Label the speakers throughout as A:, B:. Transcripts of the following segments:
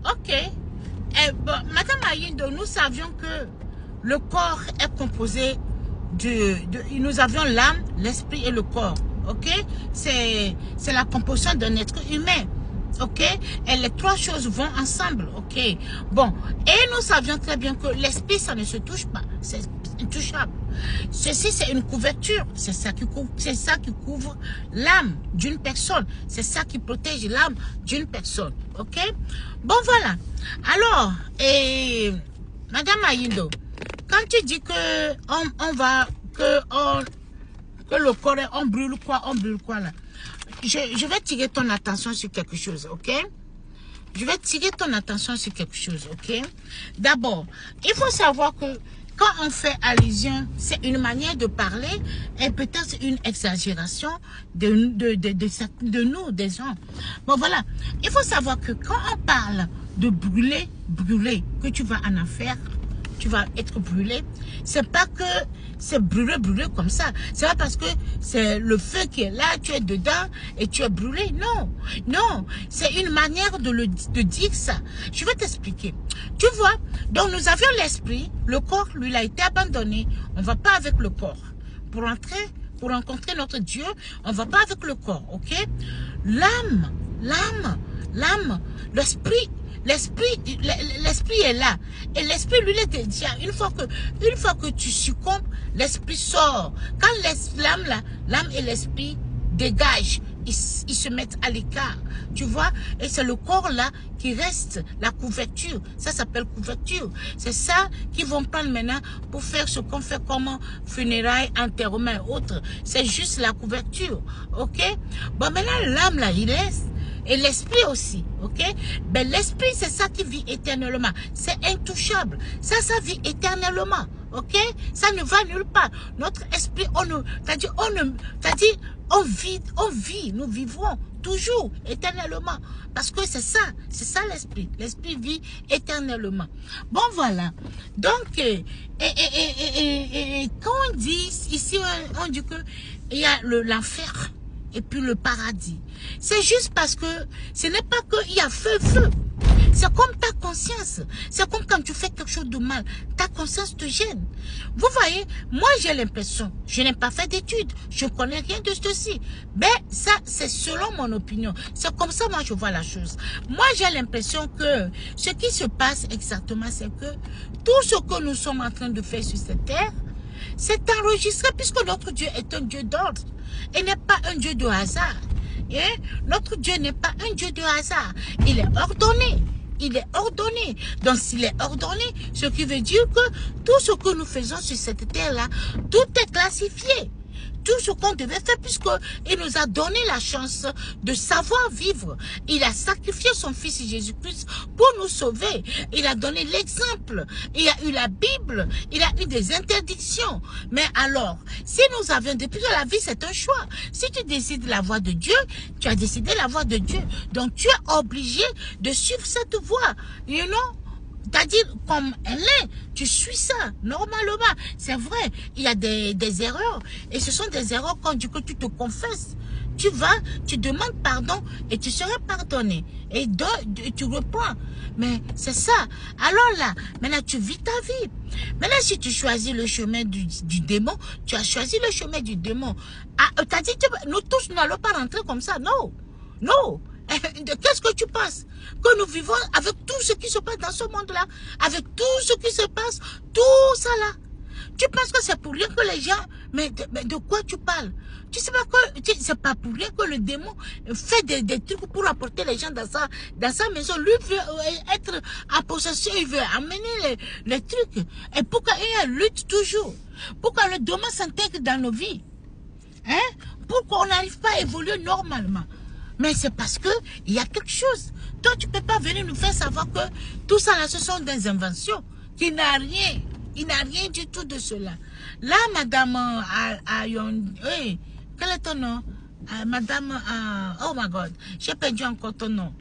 A: Ok. Bon, Madame Ayindo, nous savions que le corps est composé nous avions l'âme, l'esprit et le corps. Ok. C'est la composition d'un être humain. Ok. Et les trois choses vont ensemble. Ok. Bon. Et nous savions très bien que l'esprit, ça ne se touche pas. C'est intouchable. Ceci, c'est une couverture. C'est ça qui couvre l'âme d'une personne. C'est ça qui protège l'âme d'une personne. Ok. Bon, voilà. Alors, Madame Ayindo, quand tu dis que que le corps, on brûle quoi là? Je vais tirer ton attention sur quelque chose, ok? Je vais tirer ton attention sur quelque chose, ok? D'abord, il faut savoir que quand on fait allusion, c'est une manière de parler et peut-être une exagération de nous, des gens. Bon, voilà. Il faut savoir que quand on parle de brûler, que tu vas en faire, tu vas être brûlé, c'est pas que c'est brûlé comme ça. C'est pas parce que c'est le feu qui est là, tu es dedans et tu es brûlé. Non, non, c'est une manière de dire ça. Je vais t'expliquer. Tu vois, donc nous avions l'esprit, le corps, lui, il a été abandonné. On va pas avec le corps. Pour rencontrer notre Dieu, on va pas avec le corps, ok? L'âme, l'esprit est là. Et l'esprit, lui, il est déjà. Une fois que tu succombes, l'esprit sort. Quand l'âme et l'esprit dégagent, ils se mettent à l'écart. Tu vois? Et c'est le corps là qui reste, la couverture. Ça s'appelle couverture. C'est ça qu'ils vont prendre maintenant pour faire ce qu'on fait comme funérailles, enterrement et autres. C'est juste la couverture. Ok? Bon, maintenant, l'âme là, il reste. Et l'esprit aussi, ok? Ben l'esprit, c'est ça qui vit éternellement. C'est intouchable. Ça vit éternellement, ok? Ça ne va nulle part. Notre esprit, on vit, nous vivrons toujours, éternellement. Parce que c'est ça l'esprit. L'esprit vit éternellement. Bon, voilà. Donc, quand on dit, ici, on dit que il y a l'enfer. Et puis le paradis. C'est juste parce que ce n'est pas qu'il y a feu. C'est comme ta conscience. C'est comme quand tu fais quelque chose de mal. Ta conscience te gêne. Vous voyez, moi j'ai l'impression, je n'ai pas fait d'études, je ne connais rien de ceci. Mais ça, c'est selon mon opinion. C'est comme ça, moi je vois la chose. Moi j'ai l'impression que ce qui se passe exactement, c'est que tout ce que nous sommes en train de faire sur cette terre, c'est enregistré puisque notre Dieu est un Dieu d'ordre et n'est pas un Dieu de hasard. Et notre Dieu n'est pas un Dieu de hasard. Il est ordonné. Il est ordonné. Donc s'il est ordonné, ce qui veut dire que tout ce que nous faisons sur cette terre-là, tout est classifié. Tout ce qu'on devait faire puisqu'il nous a donné la chance de savoir vivre. Il a sacrifié son fils Jésus-Christ pour nous sauver. Il a donné l'exemple. Il a eu la Bible. Il a eu des interdictions. Mais alors, si nous avions, depuis que la vie c'est un choix. Si tu décides la voie de Dieu, tu as décidé la voie de Dieu. Donc tu es obligé de suivre cette voie. You know? C'est-à-dire, comme elle est, tu suis ça, normalement. C'est vrai, il y a des erreurs. Et ce sont des erreurs quand du coup tu te confesses. Tu vas, tu demandes pardon et tu seras pardonné. Et tu reprends. Mais c'est ça. Alors là, maintenant tu vis ta vie. Maintenant si tu choisis le chemin du démon, tu as choisi le chemin du démon. Ah, t'as dit, nous tous, nous n'allons pas rentrer comme ça. Non. Non. Qu'est-ce que tu penses? Que nous vivons avec tout ce qui se passe dans ce monde-là, avec tout ce qui se passe, tout ça là. Tu penses que c'est pour rien que les gens... Mais de quoi tu parles? Tu sais pas que c'est pas pour rien que le démon fait des trucs pour apporter les gens dans sa maison. Lui veut être en possession, il veut amener les trucs. Et pourquoi il lutte toujours? Pourquoi le démon s'intègre dans nos vies? Hein? Pourquoi on n'arrive pas à évoluer normalement? Mais c'est parce que il y a quelque chose. Toi, tu peux pas venir nous faire savoir que tout ça là, ce sont des inventions. Qui n'a rien. Il n'a rien du tout de cela. Là, madame hey, quel est ton nom? Madame, oh my God, j'ai perdu encore ton nom.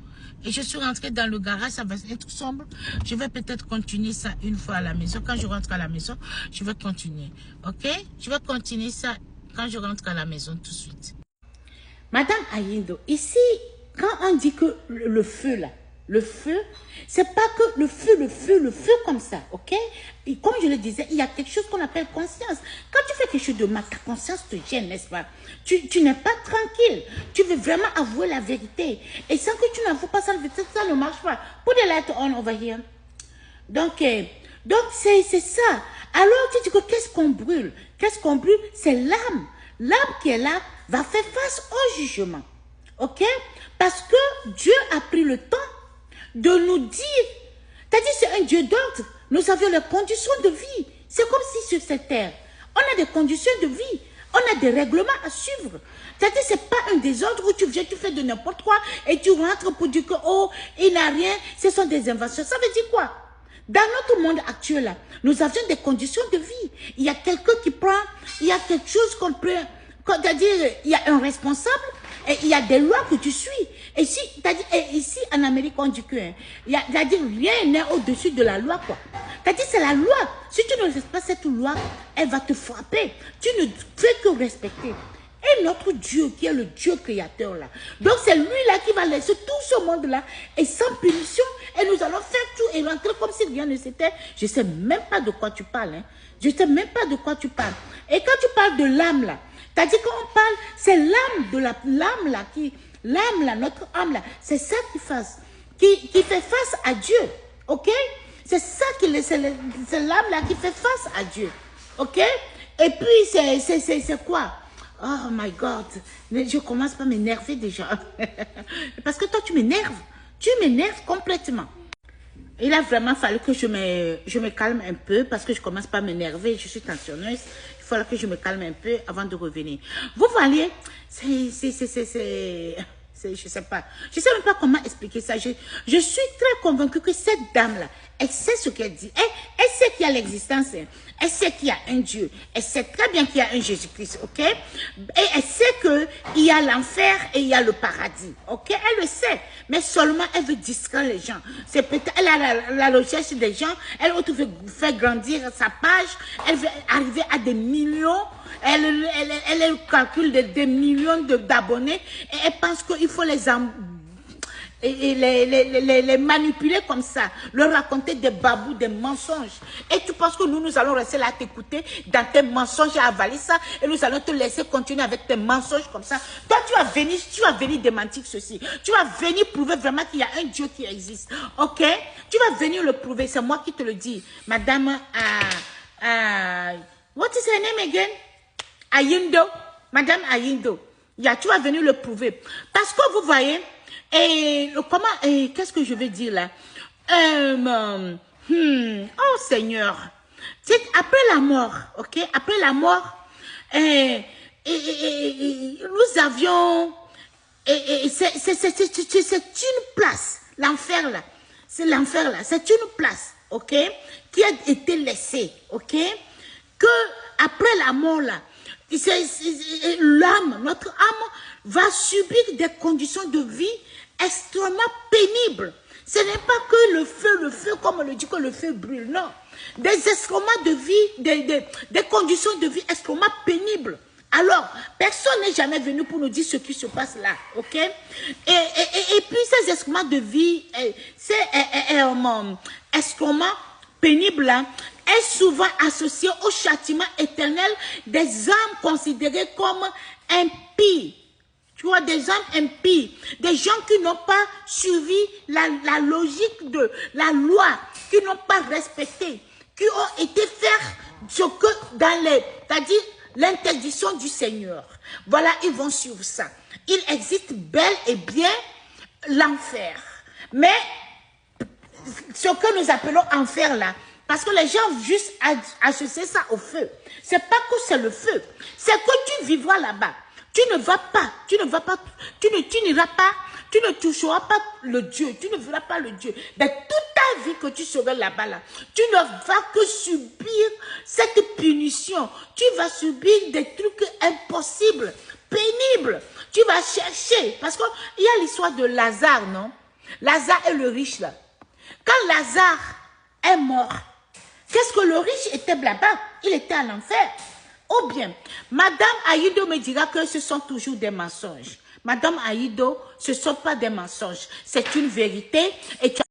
A: Et je suis rentrée dans le garage, ça va être sombre. Je vais peut-être continuer ça une fois à la maison. Quand je rentre à la maison, je vais continuer. Ok? Je vais continuer ça quand je rentre à la maison tout de suite. Madame Ayindo, ici, quand on dit que le feu là, le feu, c'est pas que le feu comme ça, ok? Et comme je le disais, il y a quelque chose qu'on appelle conscience. Quand tu fais quelque chose de mal, ta conscience te gêne, n'est-ce pas? Tu n'es pas tranquille. Tu veux vraiment avouer la vérité. Et sans que tu n'avoues pas ça, ça ne marche pas. Put the light on over here. Donc c'est ça. Alors tu dis que qu'est-ce qu'on brûle? Qu'est-ce qu'on brûle? C'est l'âme. L'âme qui est là va faire face au jugement. Ok? Parce que Dieu a pris le temps de nous dire, c'est-à-dire c'est un Dieu d'ordre. Nous avions les conditions de vie. C'est comme si sur cette terre, on a des conditions de vie. On a des règlements à suivre. C'est-à-dire c'est pas un désordre où tu viens, tu fais de n'importe quoi et tu rentres pour dire que oh, il n'a rien, ce sont des inventions. Ça veut dire quoi? Dans notre monde actuel, là, nous avions des conditions de vie. Il y a quelqu'un qui prend, il y a quelque chose qu'on peut, c'est-à-dire il y a un responsable et il y a des lois que tu suis. Et si, c'est-à-dire, ici en Amérique, on dit que, c'est-à-dire rien n'est au-dessus de la loi, quoi. C'est-à-dire c'est la loi. Si tu ne respectes pas cette loi, elle va te frapper. Tu ne fais que respecter. Et notre Dieu, qui est le Dieu créateur là. Donc c'est lui-là qui va laisser tout ce monde-là et sans punition. Et nous allons faire tout et rentrer comme si rien ne s'était. Je ne sais même pas de quoi tu parles. Hein. Je ne sais même pas de quoi tu parles. Et quand tu parles de l'âme là, c'est-à-dire qu'on parle, c'est l'âme de l'âme là qui... L'âme là, notre âme là, c'est ça qui fait face à Dieu. Ok? C'est ça c'est l'âme là qui fait face à Dieu. Ok? Et puis c'est quoi? Oh my God, je commence pas à m'énerver déjà. Parce que toi, tu m'énerves. Tu m'énerves complètement. Il a vraiment fallu que je me calme un peu parce que je commence pas à m'énerver. Je suis tensionneuse. Il faut que je me calme un peu avant de revenir. Vous voyez, je sais pas. Je sais même pas comment expliquer ça. Je suis très convaincue que cette dame-là, elle sait ce qu'elle dit. Elle sait qu'il y a l'existence. Elle sait qu'il y a un Dieu. Elle sait très bien qu'il y a un Jésus-Christ, ok? Et elle sait qu'il y a l'enfer et il y a le paradis, ok? Elle le sait. Mais seulement, elle veut distraire les gens. C'est peut-être, elle a la recherche des gens. Elle veut faire grandir sa page. Elle veut arriver à des millions. Elle calcule des millions d'abonnés. Et elle pense qu'il faut les manipuler comme ça, leur raconter des babous, des mensonges. Et tu penses que nous allons rester là à t'écouter dans tes mensonges et avaler ça, et nous allons te laisser continuer avec tes mensonges comme ça. Toi, tu vas venir démentir ceci. Tu vas venir prouver vraiment qu'il y a un Dieu qui existe. Ok? Tu vas venir le prouver. C'est moi qui te le dis. Madame, what is her name again? Ayindo. Madame Ayindo. Yeah, tu vas venir le prouver. Parce que vous voyez, qu'est-ce que je vais dire là? Oh Seigneur. C'est après la mort, ok? Après la mort, nous avions, c'est une place, l'enfer là. C'est l'enfer là, c'est une place, ok? Qui a été laissée, ok? Que après la mort là, l'âme, notre âme va subir des conditions de vie extrêmement pénibles. Ce n'est pas que le feu, comme on le dit, que le feu brûle, non. Des instruments de vie, des conditions de vie extrêmement pénibles. Alors, personne n'est jamais venu pour nous dire ce qui se passe là, ok? Et puis, ces instruments de vie, ces instruments pénibles là, est souvent associé au châtiment éternel des âmes considérées comme impies. Tu vois, des âmes impies, des gens qui n'ont pas suivi la logique de la loi, qui n'ont pas respecté, qui ont été faire ce que c'est-à-dire l'interdiction du Seigneur. Voilà, ils vont suivre ça. Il existe bel et bien l'enfer. Mais ce que nous appelons enfer là, parce que les gens juste associent ça au feu. C'est pas que c'est le feu. C'est que tu vivras là-bas. Tu ne vas pas, tu n'iras pas, tu ne toucheras pas le Dieu, tu ne verras pas le Dieu. Mais toute ta vie que tu seras là-bas, là, tu ne vas que subir cette punition. Tu vas subir des trucs impossibles, pénibles. Tu vas chercher, parce qu'il y a l'histoire de Lazare, non? Lazare est le riche là. Quand Lazare est mort, qu'est-ce que le riche était là-bas? Il était à l'enfer. Ou bien, Madame Aïdo me dira que ce sont toujours des mensonges. Madame Aïdo, ce ne sont pas des mensonges. C'est une vérité et tu